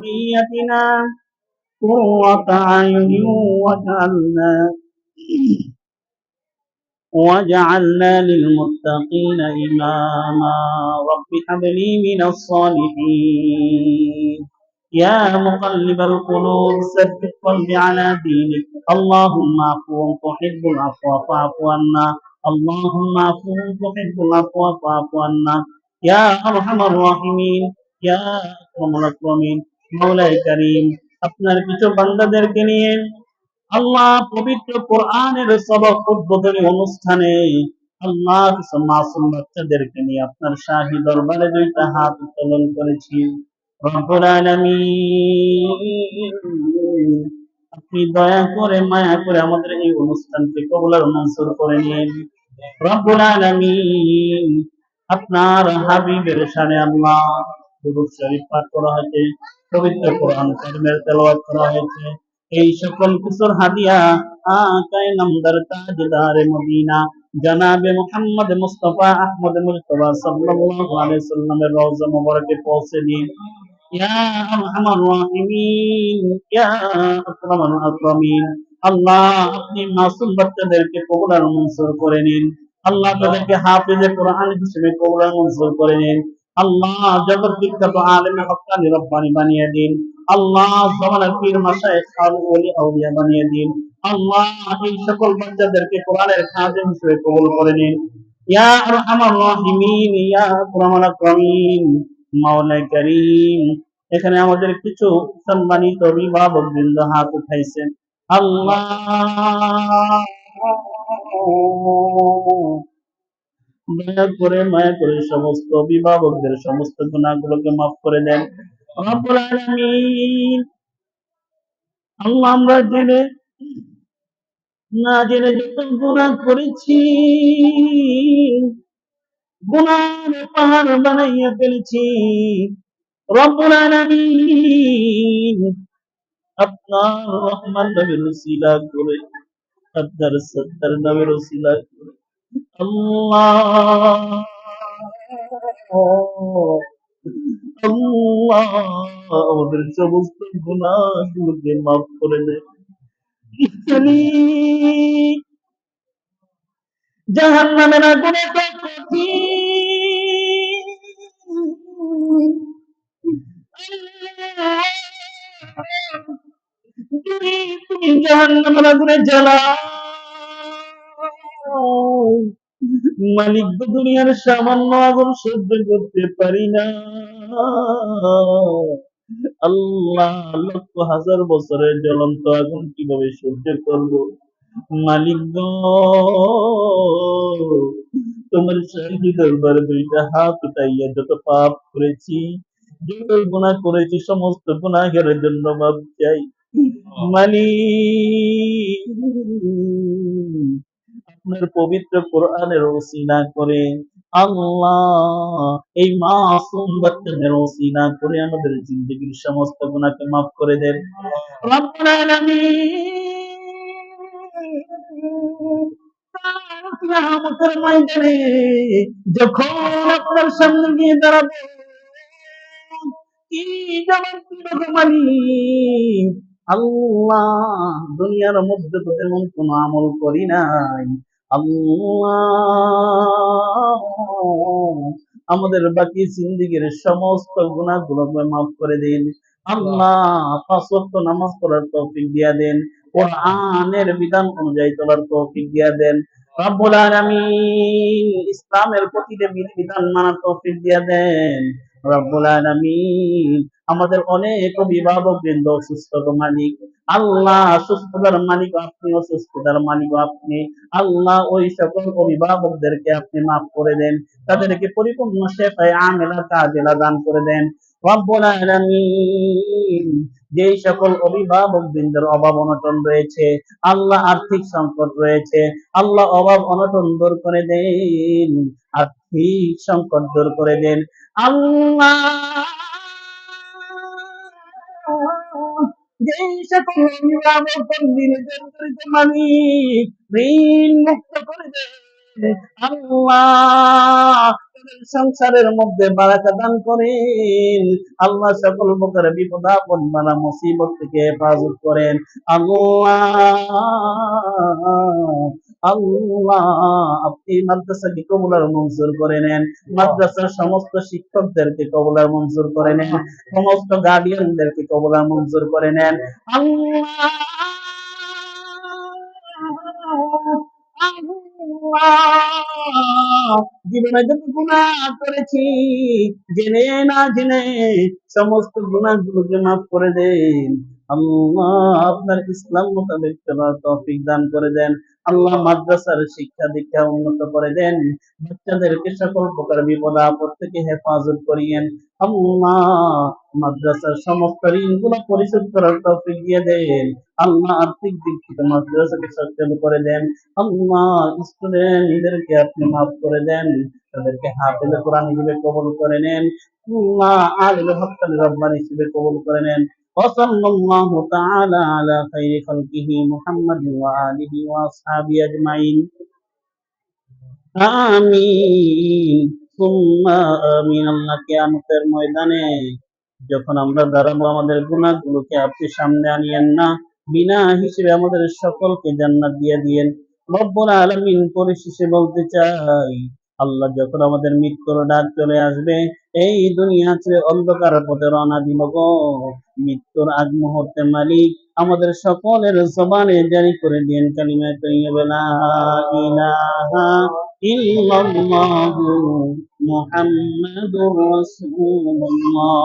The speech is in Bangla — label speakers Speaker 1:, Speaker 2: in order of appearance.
Speaker 1: ذريتنا قرة أعين وجعلنا للمتقين إماما رب هب لي من الصالحين يا مقلب القلوب ثبت قلبي على دينك اللهم عفو تحب العفو فاعف عنا اللهم عفو تحب العفو فاعف عنا يا أرحم الراحمين يا أكرم الأكرمين مولاي كريম আপনার কিছু বান্দাদেরকে নিয়ে আল্লাহ পবিত্র কোরআনের সবক উদ্বোধনী অনুষ্ঠানে আল্লাহ কিছু মাসুম বাচ্চাদেরকে নিয়ে আপনার শাহী দরবারে দুইটা হাত উত্তোলন করেছি রব্বুল আলামিন আপনি দয়া করে মায়া করে আমাদের এই অনুষ্ঠানকে কবুল আর মঞ্জুর করে নিন রব্বুল আলামিন আপনার হাবিবের শানে আল্লাহ দুরূদ শরীফ পাঠ করা হয়েছে পবিত্র কোরআন কারীমের তেলাওয়াত করা হয়েছে এই সকল কিছুর হাদিয়া আকায়ে নামদার তাজদারে মদিনা জনাবে মুহাম্মদ মুস্তাফা আহমদ মুজতবা সাল্লাল্লাহু আলাইহি সাল্লামের রওজা মুবারকে পৌঁছে দিন ইয়া আরহামার রাহিমিন ইয়া আকরামাল আকরামিন আল্লাহ আপনি মাসুম বাচ্চাদেরকে কবুল আর মঞ্জুর করে নিন আল্লাহ তাদেরকে হাফেজে কোরআন হিসেবে কবুল আর মঞ্জুর করে নিন আল্লাহ জগৎ বিখ্যাত আলেমে হক্কানি রব্বানি বানিয়ে দিন আল্লাহ জামানার পীর মাশায়েখ আল ওলি আউলিয়া বানিয়ে দিন আল্লাহ এই সকল বাচ্চাদেরকে কোরআনের খাদেম হিসেবে কবুল করে নিন ইয়া আরহামার রাহিমিন ইয়া আকরামাল আকরামিন মাওলা কারীম এখানে আমাদের কিছু সম্মানিত অভিভাবক বৃন্দ হাত উঠাইছেন আল্লাহ দয়া করে মায়া করে সমস্ত অভিভাবকদের সমস্ত গুনাহগুলোকে মাফ করে দেন রব্বুল আলামিন আল্লাহ আমরা জেনে না জেনে যত গুনাহ করেছি গুনাহের পাহাড় বানাইয়া ফেলেছি রব্বুল আলামিন আপনার রহমান নামের উসিলা করে আপনার সত্তার নামের উসিলা করে আল্লাহ আল্লাহ আমাদের সমস্ত গুনাহগুলোকে মাফ করে দেন জাহান্নামের আগুনে তো তুমি জাহান্নামের আগুনে জ্বালাও মালিক দুনিয়ার সামান্য আগুন সহ্য করতে পারি না আল্লাহ লক্ষ হাজার বছরের জ্বলন্ত আগুন কিভাবে সহ্য করব মালিক তোমার শাহী দরবারে দুইটা হাত উঠাইয়া যত পাপ করেছি যত গুনাহ করেছি সমস্ত গুনাহের জন্য মাফ চাই মালিক আপনার পবিত্র কোরআনের ওসিলা করে আল্লাহ এই মাসুম বাচ্চাদের ওসিলা করে আমাদের জিন্দেগীর সমস্ত গুনাহকে মাফ করে দেন রব্বুল আলামিন কিয়ামতের ময়দানে যখন আপনার সামনে গিয়ে দাঁড়াবো কি জবাব দিব মালিক আল্লাহ দুনিয়ার মধ্যে তো তেমন কোন আমল করি নাই আল্লাহ আমাদের বাকি জিন্দেগীর সমস্ত গুনাহগুলোকে মাফ করে দিন আল্লাহ পাঁচ ওয়াক্ত নামাজ পড়ার তৌফিক দিয়া দেন কোরআনের বিধান অনুযায়ী চলার তৌফিক দিয়া দেন রব্বুল আলামিন ইসলামের প্রতিটা বিধান মানার তৌফিক দিয়া দেন রব্বুল আলামিন আমাদের অনেক অভিভাবক বৃন্দ অসুস্থতা মালিক আল্লাহ সুস্থতার মালিক আপনি অসুস্থতার মালিক আপনি আল্লাহ ওই সকল অভিভাবকদেরকে আপনি মাফ করে দেন তাদেরকে পরিপূর্ণ শেফায়ে আমেলা কাজেলা দান করে দেন রব্বুল আলামিন যে সকল অভিভাবক বৃন্দের অভাব অনটন রয়েছে আল্লাহ আর্থিক সংকট রয়েছে আল্লাহ অভাব অনটন দূর করে দেন আর্থিক সংকট দূর করে দেন আল্লাহ যেই সকল অভিভাবক নিজের মালিক ঋণ মুক্ত করে দেন আল্লাহ সংসারের মধ্যে বারাকা দান করেন। আল্লাহ সকল প্রকার বিপদ আপদ বালা মুসিবত থেকে হেফাজত করেন। আল্লাহ আল্লাহ আপনি মাদ্রাসাকে কবুল আর মঞ্জুর করে নেন। মাদ্রাসার সমস্ত শিক্ষকদেরকে কবুল আর মঞ্জুর করে নেন। সমস্ত গার্ডিয়ানদেরকে কবুল আর মঞ্জুর করে নেন। আল্লাহ জীবনে যত গুনাহ করেছি, জেনে না জেনে, সমস্ত গুনাহগুলোকে মাফ করে দেন। আল্লাহ আপনার ইসলাম মোতাবেক চলার তৌফিক দান করে দেন। আল্লাহ মাদ্রাসার শিক্ষা দীক্ষা উন্নত করে দেন। বাচ্চাদেরকে সকল প্রকার বিপদ আপদ থেকে হেফাজত করিয়েন। আল্লাহ মাদ্রাসার সমস্ত ঋণগুলো পরিশোধ করার তৌফিক দিয়ে দেন। আল্লাহ আর্থিক দিক থেকে মাদ্রাসাকে সচ্ছল করে দেন। আল্লাহ স্টুডেন্টদেরকে আপনি মাফ করে দেন, তাদেরকে হাফেজে কোরআন হিসেবে কবুল করে নেন। আল্লাহ আলিমে হক্কানি রব্বানি হিসেবে কবুল করে নেন। وصلى الله تعالى على خير خلقه محمد وآله وأصحابه أجمعين আমিন সুম্মা আমিন। আল্লাহ কিয়ামতের ময়দানে যখন আমরা দাঁড়াবো, আমাদের গুনাহগুলোকে আপনি সামনে আনিয়েন না, বিনা হিসেবে আমাদের সকলকে জান্নাত দিয়ে দিয়েন। রব্বুল আলামিন পরিশেষে বলতে চাই, আল্লাহ যখন আমাদের মৃত্যুর ডাক চলে আসবে, এই দুনিয়া ছেড়ে অন্ধকার পথে রওনা দিব গো, মৃত্যুর আগ মুহূর্তে মালিক আমাদের সকলের জবানে জারি করে দিয়েন কালিমা তাইয়্যিবা লা ইলাহা ইল্লাল্লাহু মুহাম্মাদুর রাসূলুল্লাহ।